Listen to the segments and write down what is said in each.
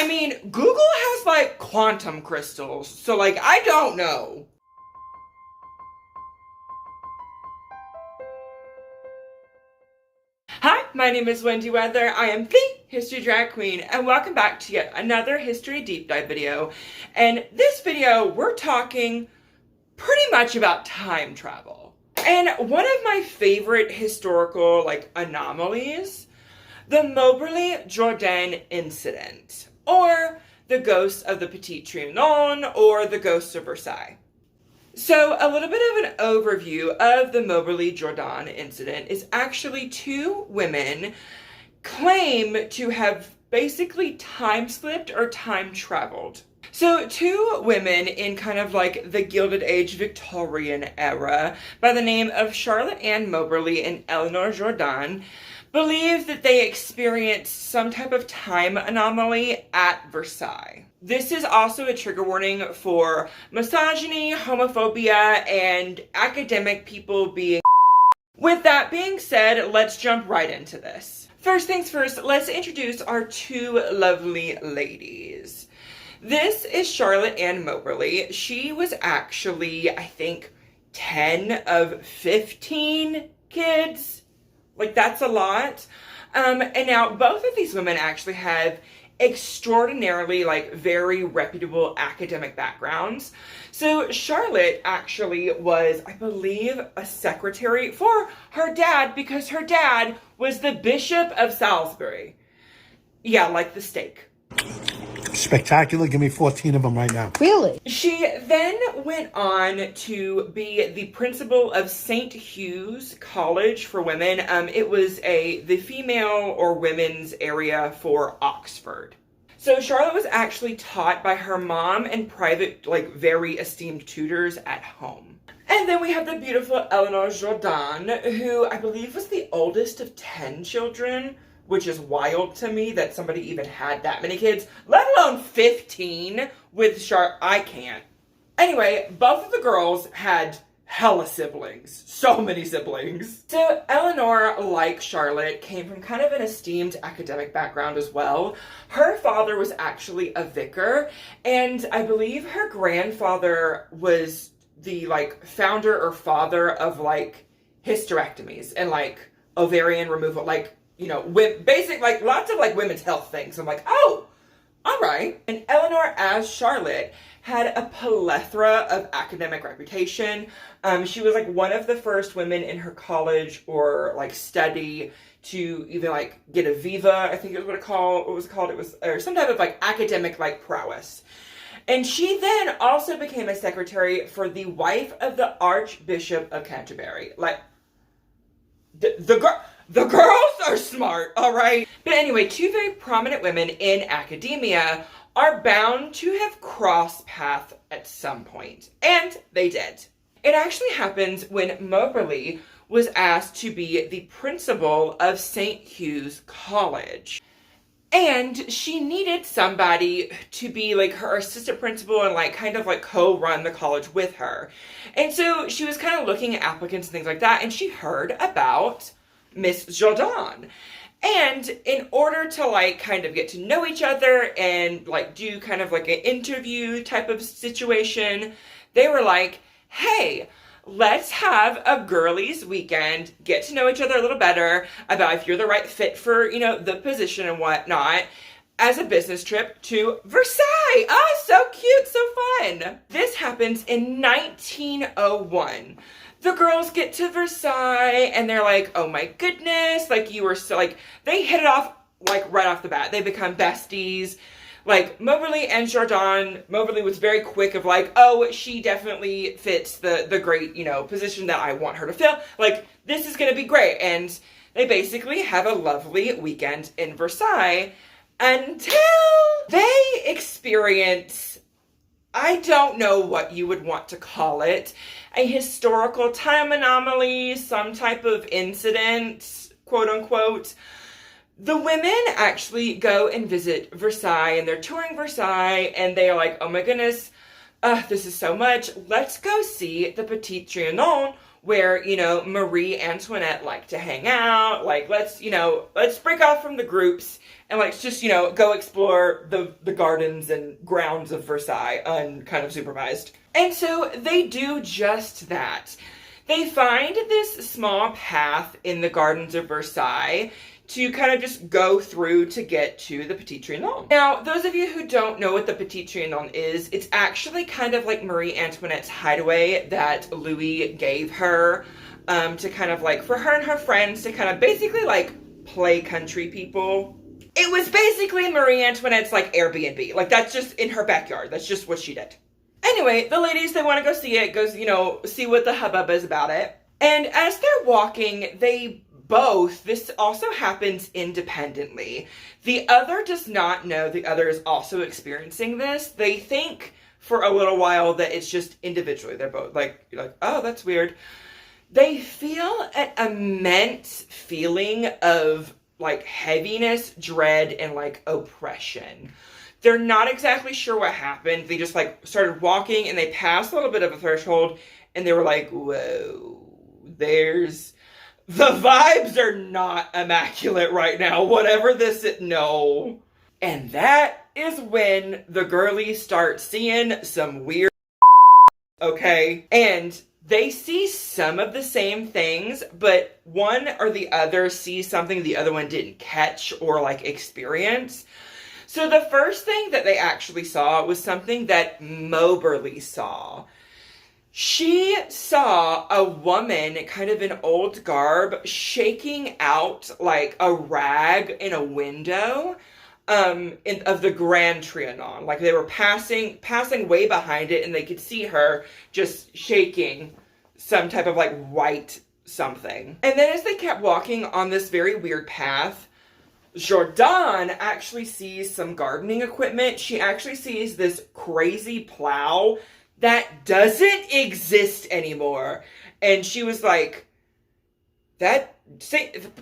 I mean, Google has, like, quantum crystals, so, like, I don't know. Hi, my name is Wendy Weather. I am the History Drag Queen, and welcome back to yet another History Deep Dive video. And this video, we're talking pretty much about time travel. And one of my favorite historical, like, anomalies, the Moberly-Jourdain Incident, or the ghosts of the Petit Trianon, or the ghosts of Versailles. So a little bit of an overview of the Moberly-Jourdain Incident is actually two women claim to have basically time slipped or time traveled. So two women in kind of like the Gilded Age Victorian era by the name of Charlotte Ann Moberly and Eleanor Jourdain believe that they experienced some type of time anomaly at Versailles. This is also a trigger warning for misogyny, homophobia, and academic people being. With that being said, let's jump right into this. First things first, let's introduce our two lovely ladies. This is Charlotte Ann Moberly. She was actually, I think, 10 of 15 kids. Like, that's a lot. And now both of these women actually have extraordinarily, like, very reputable academic backgrounds. So Charlotte actually was, I believe, a secretary for her dad because her dad was the Bishop of Salisbury. Yeah, like the steak. Spectacular. Give me 14 of them right now. Really? She then went on to be the principal of St. Hugh's College for Women. It was the female or women's area for Oxford. So Charlotte was actually taught by her mom and private, like, very esteemed tutors at home. And then we have the beautiful Eleanor Jourdain, who I believe was the oldest of 10 children, which is wild to me that somebody even had that many kids, let alone 15 with Charlotte. I can't. Anyway, both of the girls had hella siblings. So many siblings. So Eleanor, like Charlotte, came from kind of an esteemed academic background as well. Her father was actually a vicar, and I believe her grandfather was the, like, founder or father of, like, hysterectomies and, like, ovarian removal, like, you know, basic, like, lots of, like, women's health things. I'm like, oh, all right. And Eleanor, as Charlotte, had a plethora of academic reputation. She was, like, one of the first women in her college or, like, study to even, like, get a viva, I think it was what it was called. It was, or some type of, like, academic, like, prowess. And she then also became a secretary for the wife of the Archbishop of Canterbury. Like, the girls are smart, all right? But anyway, two very prominent women in academia are bound to have crossed paths at some point. And they did. It actually happens when Moberly was asked to be the principal of St. Hugh's College. And she needed somebody to be, like, her assistant principal and, like, kind of, like, co-run the college with her. And so she was kind of looking at applicants and things like that, and she heard about Miss Jourdain. And in order to, like, kind of get to know each other and, like, do kind of like an interview type of situation, they were like, hey, let's have a girlies weekend, get to know each other a little better about if you're the right fit for, you know, the position and whatnot, as a business trip to Versailles. Oh, so cute, so fun. This happens in 1901. The girls get to Versailles and they're like, oh my goodness, like, you were so, like, they hit it off, like, right off the bat. They become besties. Like, Moberly and Jourdain, Moberly was very quick of, like, oh, she definitely fits the great, you know, position that I want her to fill. Like, this is gonna be great. And they basically have a lovely weekend in Versailles until they experience, I don't know what you would want to call it, a historical time anomaly, some type of incident, quote unquote. The women actually go and visit Versailles, and they're touring Versailles, and they are like, oh my goodness, this is so much. Let's go see the Petit Trianon, where, Marie Antoinette liked to hang out. Like, let's break off from the groups and let's just, go explore the gardens and grounds of Versailles kind of supervised. And so they do just that. They find this small path in the gardens of Versailles to kind of just go through to get to the Petit Trianon. Now, those of you who don't know what the Petit Trianon is, it's actually kind of like Marie Antoinette's hideaway that Louis gave her to kind of like, for her and her friends to kind of basically like play country people. It was basically Marie Antoinette's like Airbnb. Like, that's just in her backyard. That's just what she did. Anyway, the ladies, they want to go see it, see what the hubbub is about it. And as they're walking, this also happens independently. The other does not know the other is also experiencing this. They think for a little while that it's just individually. They're both like, oh, that's weird. They feel an immense feeling of like heaviness, dread, and like oppression. They're not exactly sure what happened. They just like started walking and they passed a little bit of a threshold and they were like, whoa, the vibes are not immaculate right now. Whatever this is, no. And that is when the girlies start seeing some weird okay? And they see some of the same things, but one or the other sees something the other one didn't catch or like experience. So the first thing that they actually saw was something that Moberly saw. She saw a woman kind of in old garb shaking out like a rag in a window of the Grand Trianon. Like they were passing way behind it and they could see her just shaking some type of like white something. And then as they kept walking on this very weird path, Jourdain actually sees some gardening equipment. She actually sees this crazy plow that doesn't exist anymore. And she was like,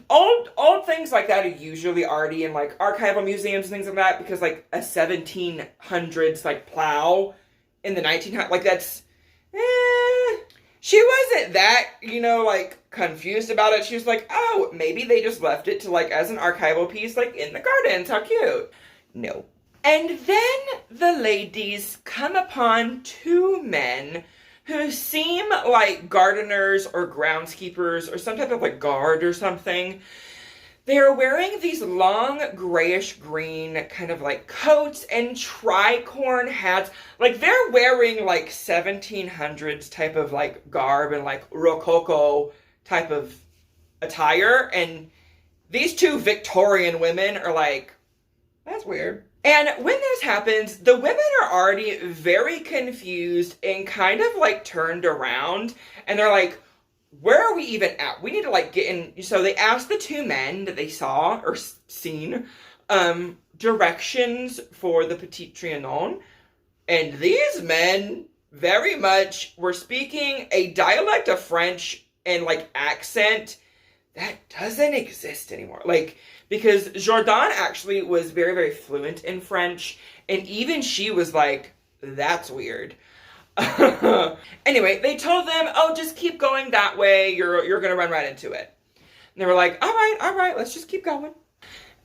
old things like that are usually already in like archival museums and things like that, because like a 1700s like plow in the 1900s, like that's, she wasn't that, like confused about it. She was like, oh, maybe they just left it to like as an archival piece, like in the gardens. How cute. No. And then the ladies come upon two men who seem like gardeners or groundskeepers or some type of like guard or something. They're wearing these long grayish green kind of like coats and tricorn hats. Like they're wearing like 1700s type of like garb and like Rococo type of attire. And these two Victorian women are like, that's weird. And when this happens, the women are already very confused and kind of like turned around. And they're like, where are we even at? We need to like get in. So they asked the two men that they saw or seen directions for the Petit Trianon. And these men very much were speaking a dialect of French and like accent that doesn't exist anymore. Like, because Jourdain actually was very, very fluent in French. And even she was like, that's weird. Anyway, they told them, oh, just keep going that way. You're going to run right into it. And they were like, all right, let's just keep going.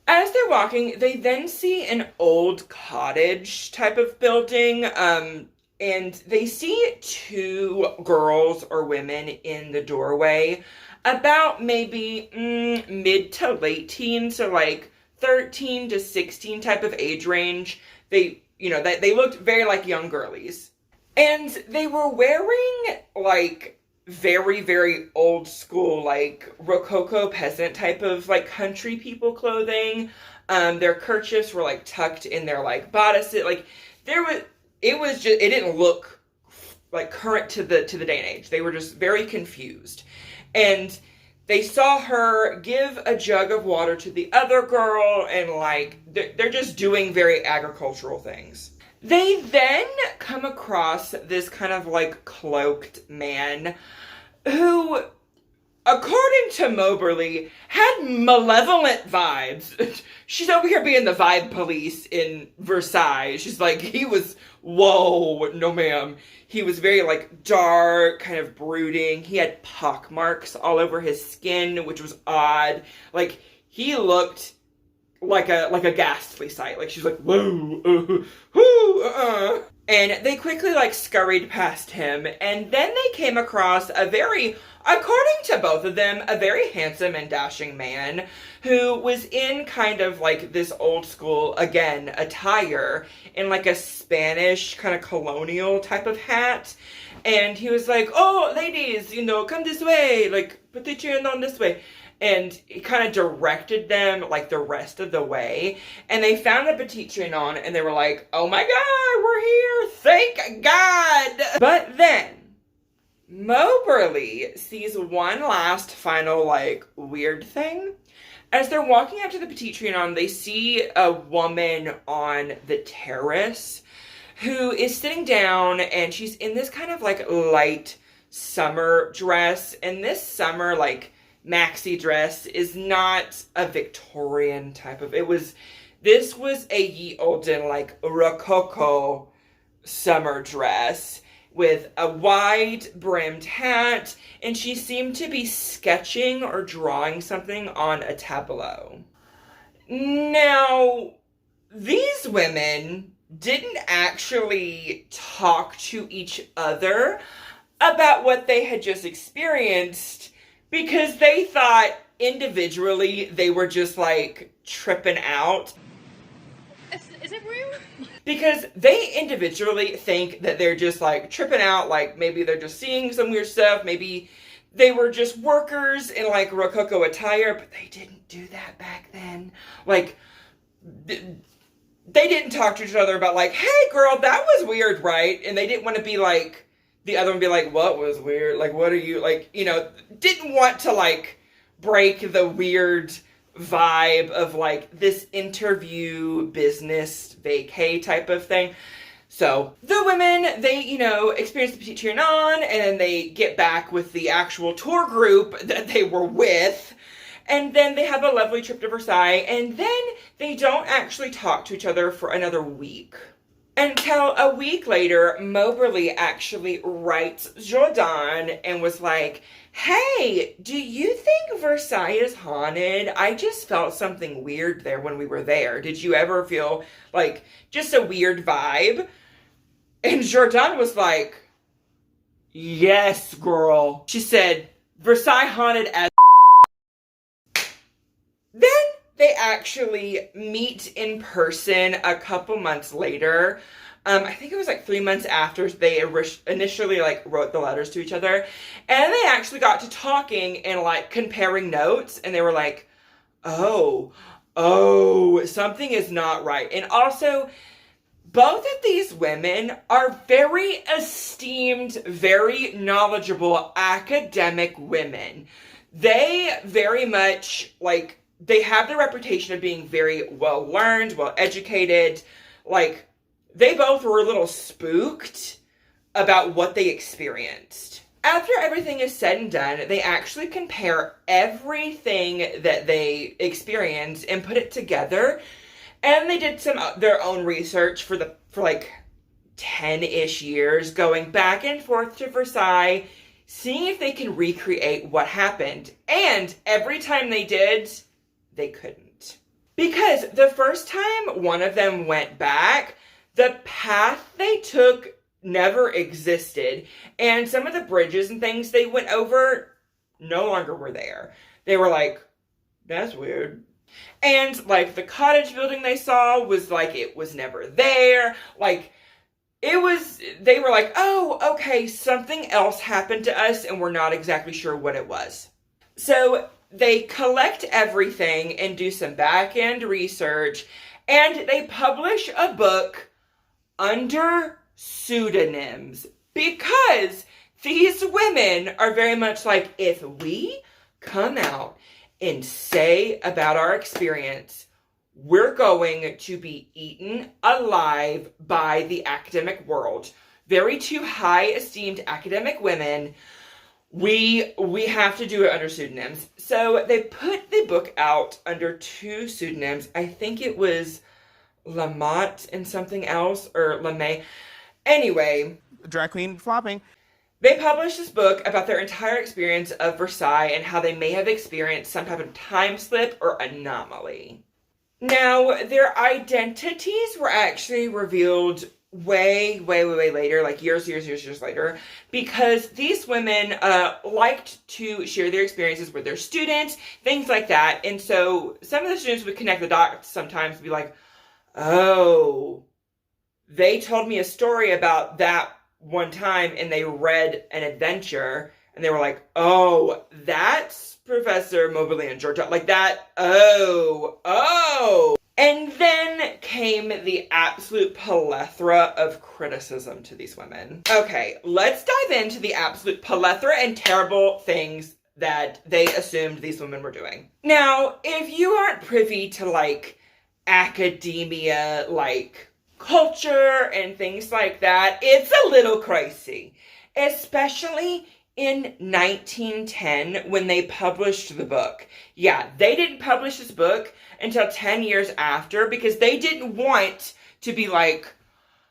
As they're walking, they then see an old cottage type of building. And they see two girls or women in the doorway, about maybe mid to late teens, so like 13 to 16 type of age range. They looked very like young girlies. And they were wearing like very, very old school, like Rococo peasant type of like country people clothing. Their kerchiefs were like tucked in their like bodices. Like it didn't look like current to the day and age. They were just very confused. And they saw her give a jug of water to the other girl, and like they're just doing very agricultural things. They then come across this kind of like cloaked man who according to Moberly, had malevolent vibes. She's over here being the vibe police in Versailles. She's like, he was, whoa, no ma'am. He was very, like, dark, kind of brooding. He had pock marks all over his skin, which was odd. Like, he looked like a ghastly sight. Like, she's like, whoa, And they quickly, like, scurried past him, and then they came across a very, according to both of them, a very handsome and dashing man who was in kind of, like, this old school, again, attire, in, like, a Spanish kind of colonial type of hat. And he was like, oh, ladies, you know, come this way, like, put the Trianon this way. And he kind of directed them, like, the rest of the way. And they found the Petit Trianon, and they were like, oh my god, we're here, thank God! But then, Moberly sees one last final, like, weird thing. As they're walking up to the Petit Trianon, they see a woman on the terrace who is sitting down, and she's in this kind of, like, light summer dress. And this summer, like, maxi dress is not a Victorian type of, this was a ye olden, like, Rococo summer dress with a wide brimmed hat, and she seemed to be sketching or drawing something on a tableau. Now, these women didn't actually talk to each other about what they had just experienced, because they thought individually they were just, like, tripping out. Is it real? Because they individually think that they're just, like, tripping out, like, maybe they're just seeing some weird stuff, maybe they were just workers in, like, Rococo attire, but they didn't do that back then. Like, they didn't talk to each other about, like, hey, girl, that was weird, right? And they didn't want to be, like, the other one be like, what was weird? Like, what are you, like, you know, didn't want to, like, break the weird vibe of, like, this interview business vacay type of thing. So, the women, they, you know, experience the Petit Trianon, and then they get back with the actual tour group that they were with, and then they have a lovely trip to Versailles, and then they don't actually talk to each other for another week. Until a week later, Moberly actually writes Jourdain and was like, hey, do you think Versailles is haunted? I just felt something weird there when we were there. Did you ever feel, like, just a weird vibe? And Jourdain was like, yes, girl. She said, Versailles haunted as Then they actually meet in person a couple months later. I think it was like 3 months after they initially, like, wrote the letters to each other. And they actually got to talking and, like, comparing notes. And they were like, oh, something is not right. And also, both of these women are very esteemed, very knowledgeable academic women. They very much, like, they have the reputation of being very well-learned, well-educated. Like, they both were a little spooked about what they experienced. After everything is said and done, they actually compare everything that they experienced and put it together. And they did some their own research for like 10-ish years, going back and forth to Versailles, seeing if they can recreate what happened. And every time they did, they couldn't. Because the first time one of them went back, the path they took never existed, and some of the bridges and things they went over no longer were there. They were like, that's weird. And, like, the cottage building they saw was like, it was never there. Like, they were like, oh, okay, something else happened to us, and we're not exactly sure what it was. So they collect everything and do some back-end research, and they publish a book under pseudonyms, because these women are very much like, if we come out and say about our experience, we're going to be eaten alive by the academic world. Very two high esteemed academic women. we have to do it under pseudonyms. So they put the book out under 2 pseudonyms. I think it was Lamotte and something else, or LeMay. Anyway, Drag queen flopping. they published this book about their entire experience of Versailles and how they may have experienced some type of time slip or anomaly. Now, their identities were actually revealed way later, like years later, because these women liked to share their experiences with their students, things like that. And so some of the students would connect the dots sometimes and be like, oh, they told me a story about that one time and they read an adventure and they were like, oh, that's Professor Moberly-Jourdain, like that, oh. And then came the absolute plethora of criticism to these women. Okay, let's dive into the absolute plethora and terrible things that they assumed these women were doing. Now, if you aren't privy to, like, academia, like, culture and things like that, it's a little crazy. Especially in 1910 when they published the book. Yeah, they didn't publish this book until 10 years after because they didn't want to be like,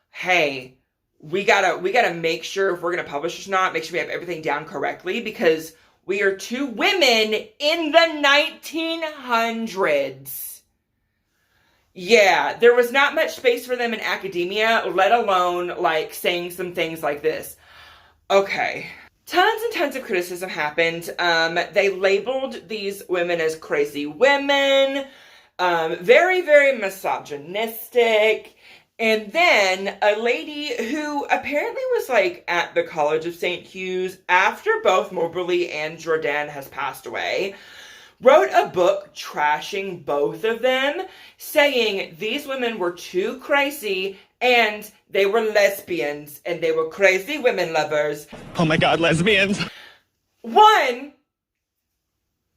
hey, we gotta make sure if we're gonna publish this or not, make sure we have everything down correctly because we are 2 women in the 1900s. Yeah, there was not much space for them in academia, let alone, like, saying some things like this. Okay. Tons and tons of criticism happened. They labeled these women as crazy women, very misogynistic. And then a lady who apparently was, like, at the College of St. Hugh's after both Moberly and Jourdain has passed away, wrote a book trashing both of them, saying these women were too crazy and they were lesbians and they were crazy women lovers. Oh my god, lesbians. One,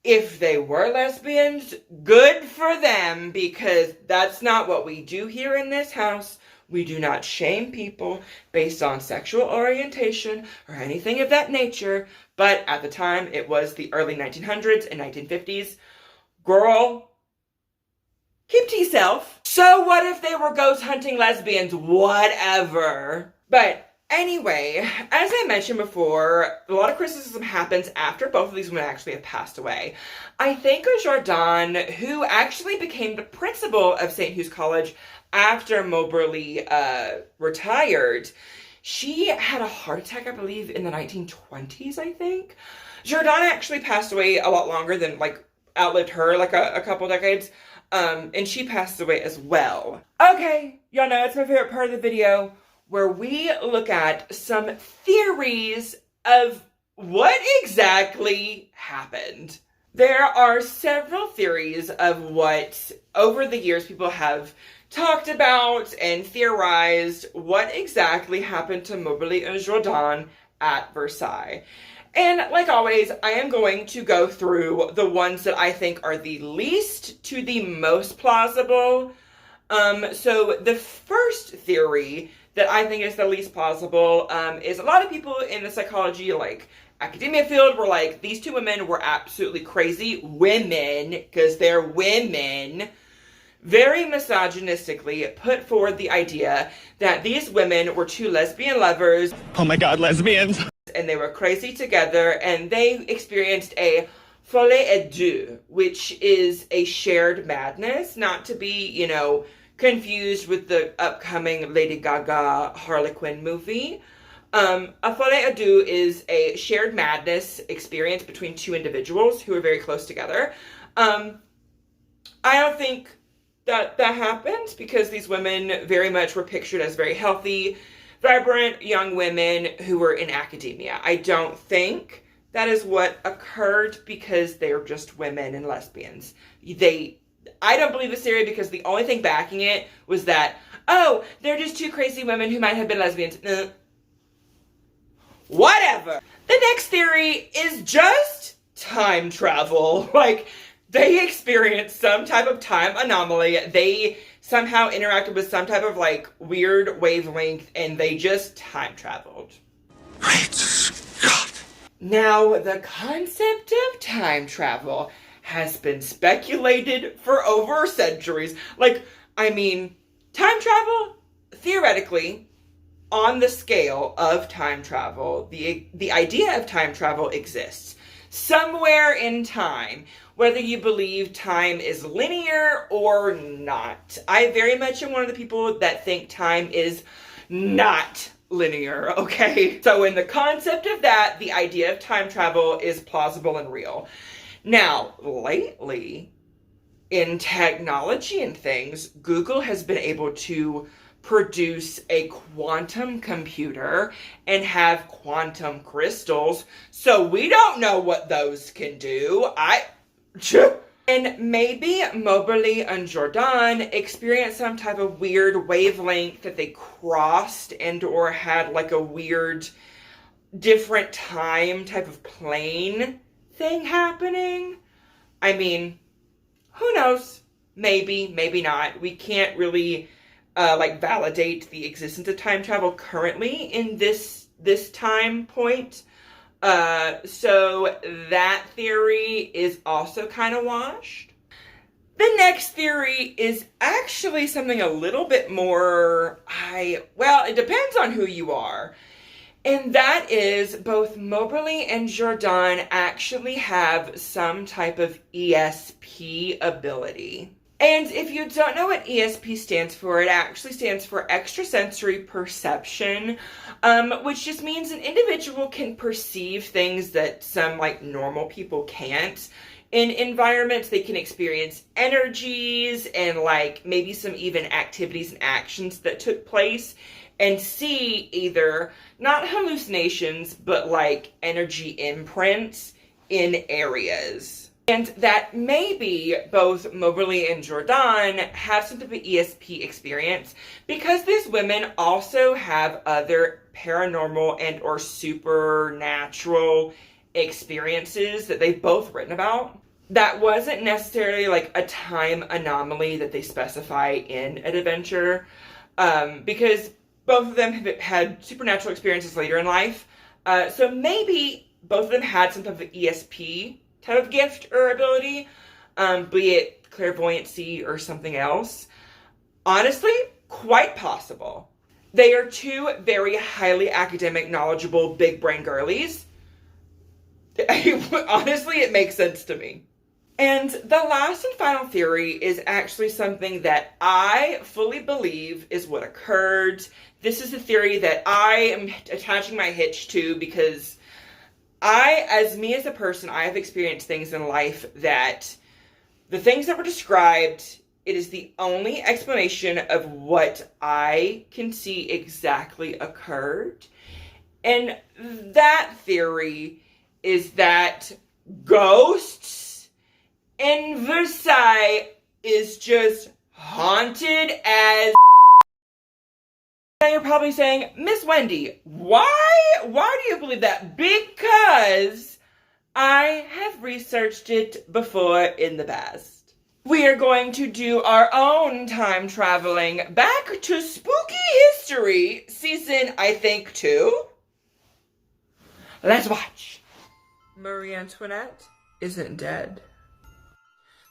if they were lesbians, good for them, because that's not what we do here in this house. We do not shame people based on sexual orientation or anything of that nature. But at the time, it was the early 1900s and 1950s. Girl, keep to yourself. So what if they were ghost hunting lesbians? Whatever. But anyway, as I mentioned before, a lot of criticism happens after both of these women actually have passed away. I think Jourdain, who actually became the principal of St. Hugh's College after Moberly retired, she had a heart attack, I believe, in the 1920s, I think. Jourdain actually passed away a lot longer than, like, outlived her, like, a couple decades. And she passed away as well. Okay, y'all know it's my favorite part of the video, where we look at some theories of what exactly happened. There are several theories of what, over the years, people have talked about and theorized what exactly happened to Moberly-Jourdain at Versailles. And like always, I am going to go through the ones that I think are the least to the most plausible. So the first theory that I think is the least plausible is a lot of people in the psychology, like, academia field were like, these 2 women were absolutely crazy women, because they're women, very misogynistically put forward the idea that these women were 2 lesbian lovers. Oh my god, lesbians. And they were crazy together, and they experienced a folie à deux, which is a shared madness, not to be, you know, confused with the upcoming Lady Gaga Harlequin movie. A folie à deux is a shared madness experience between 2 individuals who are very close together. I don't think that happened, because these women very much were pictured as very healthy, vibrant young women who were in academia. I don't think that is what occurred, because they're just women and lesbians. I don't believe this theory, because the only thing backing it was that, oh, they're just 2 crazy women who might have been lesbians. Whatever. The next theory is just time travel. Like, they experienced some type of time anomaly. They somehow interacted with some type of, like, weird wavelength, and they just time traveled. Great Scott. Now, the concept of time travel has been speculated for over centuries. Time travel, theoretically, on the scale of time travel, the idea of time travel exists. Somewhere in time, whether you believe time is linear or not. I very much am one of the people that think time is not linear, okay? So in the concept of that, the idea of time travel is plausible and real. Now, lately, in technology and things, Google has been able to produce a quantum computer and have quantum crystals, so we don't know what those can do. And maybe Moberly and Jourdain experienced some type of weird wavelength that they crossed and or had like a weird different time type of plane thing happening. I mean, who knows? Maybe, maybe not. We can't really validate the existence of time travel currently in this time point. So that theory is also kind of washed. The next theory is actually something a little bit more, it depends on who you are. And that is both Moberly and Jourdain actually have some type of ESP ability. And if you don't know what ESP stands for, it actually stands for extrasensory perception, which just means an individual can perceive things that some normal people can't. In environments, they can experience energies and maybe some even activities and actions that took place and see either not hallucinations, but energy imprints in areas. And that maybe both Moberly and Jourdain have some type of ESP experience because these women also have other paranormal and or supernatural experiences that they've both written about. That wasn't necessarily a time anomaly that they specify in an adventure, because both of them have had supernatural experiences later in life. So maybe both of them had some type of ESP type of gift or ability, be it clairvoyancy or something else. Honestly, quite possible. They are two very highly academic, knowledgeable, big brain girlies. Honestly, it makes sense to me. And the last and final theory is actually something that I fully believe is what occurred. This is a theory that I am attaching my hitch to because as a person, I have experienced things in life that the things that were described, it is the only explanation of what I can see exactly occurred. And that theory is that ghosts in Versailles is just haunted as. Now you're probably saying, Miss Wendy, why do you believe that? Because I have researched it before in the past. We are going to do our own time traveling back to spooky history, season, I think, 2. Let's watch. Marie Antoinette isn't dead.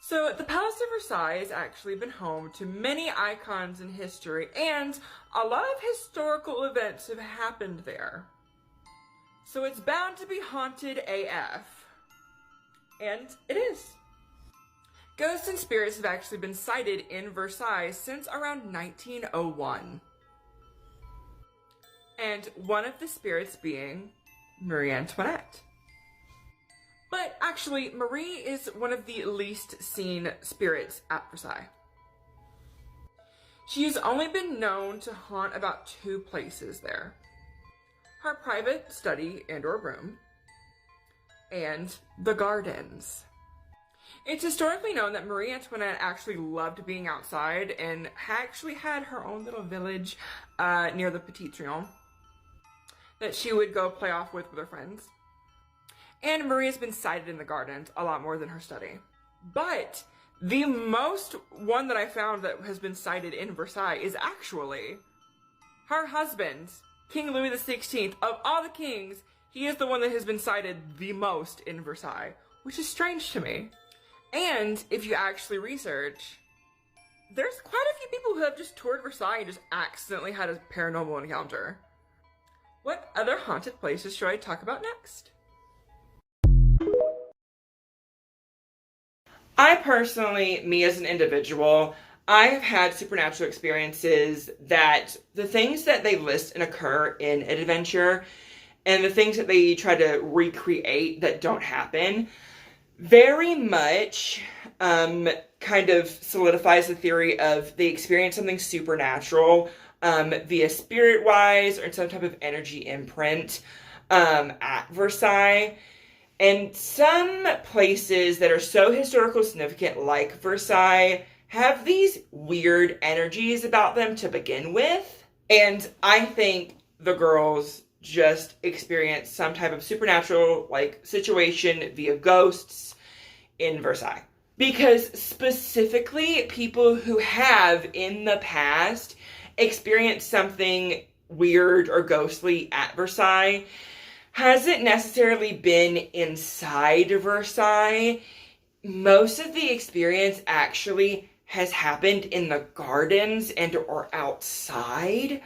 So, the Palace of Versailles has actually been home to many icons in history, and a lot of historical events have happened there. So it's bound to be haunted AF. And it is. Ghosts and spirits have actually been sighted in Versailles since around 1901. And one of the spirits being Marie Antoinette. But actually, Marie is one of the least seen spirits at Versailles. She has only been known to haunt about 2 places there. Her private study and or room, and the gardens. It's historically known that Marie Antoinette actually loved being outside and actually had her own little village near the Petit Trianon that she would go play off with her friends. And Marie has been sighted in the gardens a lot more than her study. But the most one that I found that has been sighted in Versailles is actually her husband, King Louis XVI. Of all the kings, He is the one that has been cited the most in Versailles, which is strange to me. And if you actually research, there's quite a few people who have just toured Versailles and just accidentally had a paranormal encounter. What other haunted places should I talk about next? I personally, me as an individual, I have had supernatural experiences that the things that they list and occur in an adventure and the things that they try to recreate that don't happen very much kind of solidifies the theory of they experience something supernatural via spirit-wise or some type of energy imprint at Versailles. And some places that are so historically significant, like Versailles, have these weird energies about them to begin with. And I think the girls just experienced some type of supernatural, like, situation via ghosts in Versailles. Because specifically, people who have in the past experienced something weird or ghostly at Versailles hasn't necessarily been inside Versailles. Most of the experience actually has happened in the gardens and or outside.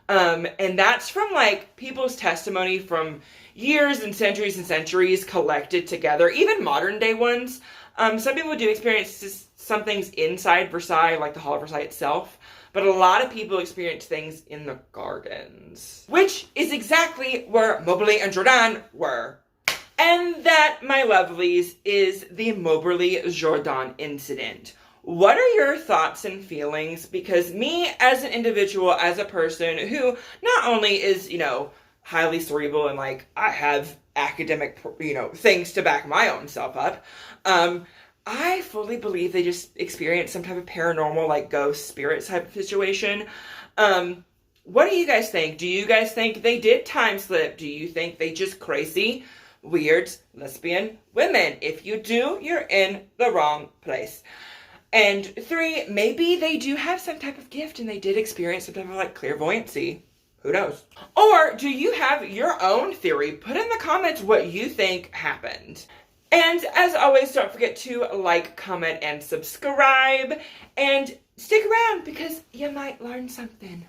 And that's from like people's testimony from years and centuries collected together, even modern day ones. Some people do experience some things inside Versailles, like the Hall of Versailles itself, but a lot of people experience things in the gardens, which is exactly where Moberly and Jourdain were. And that, my lovelies, is the Moberly-Jourdain Incident. What are your thoughts and feelings? Because me, as an individual, as a person who not only is, highly cerebral and, like, I have academic, things to back my own self up, I fully believe they just experienced some type of paranormal, like, ghost spirit type of situation. What do you guys think? Do you guys think they did time slip? Do you think they just crazy, weird, lesbian women? If you do, you're in the wrong place. And 3, maybe they do have some type of gift and they did experience some type of, like, clairvoyancy. Who knows? Or do you have your own theory? Put in the comments what you think happened. And as always, don't forget to like, comment, and subscribe. And stick around because you might learn something.